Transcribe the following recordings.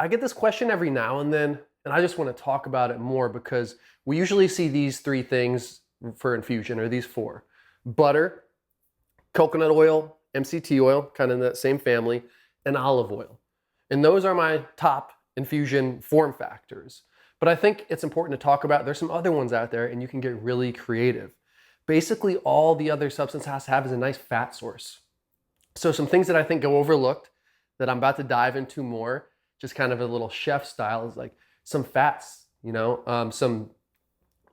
I get this question every now and then, and I just want to talk about it more because we usually see these three things for infusion, or these four: butter, coconut oil, MCT oil, kind of in that same family, and olive oil. And those are my top infusion form factors. But I think it's important to talk about, there's some other ones out there and you can get really creative. Basically, all the other substance has to have is a nice fat source. So some things that I think go overlooked that I'm about to dive into more, just kind of a little chef style, is like some fats, some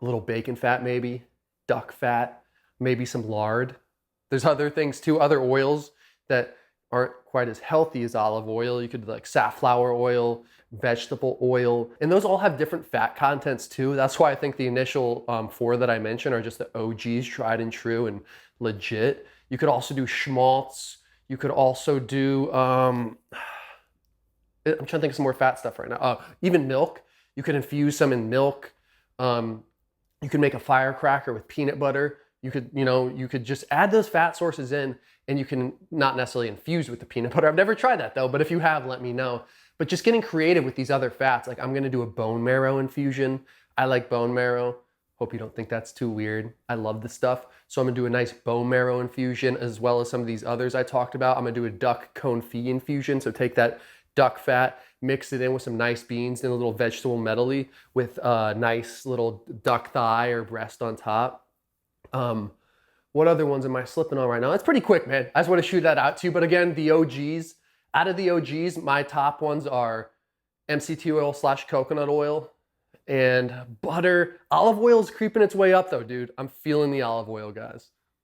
little bacon fat, maybe duck fat, maybe some lard. There's other things too, other oils that aren't quite as healthy as olive oil. You could like safflower oil, vegetable oil, and those all have different fat contents too. That's why I think the initial four that I mentioned are just the OGs, tried and true and legit. You could also do schmaltz. You could also do, I'm trying to think of some more fat stuff right now. Even milk. You could infuse some in milk. You could make a firecracker with peanut butter. You could just add those fat sources in, and you can not necessarily infuse with the peanut butter. I've never tried that though, but if you have, let me know. But just getting creative with these other fats, like I'm gonna do a bone marrow infusion. I like bone marrow. Hope you don't think that's too weird. I love this stuff. So I'm gonna do a nice bone marrow infusion, as well as some of these others I talked about. I'm gonna do a duck confit infusion. So take that duck fat, mix it in with some nice beans and a little vegetable medley with a nice little duck thigh or breast on top. What other ones am I slipping on right now? It's pretty quick, man. I just want to shoot that out to you. But again, the OGs, out of the OGs, my top ones are MCT oil / coconut oil and butter. Olive oil is creeping its way up though, dude. I'm feeling the olive oil, guys.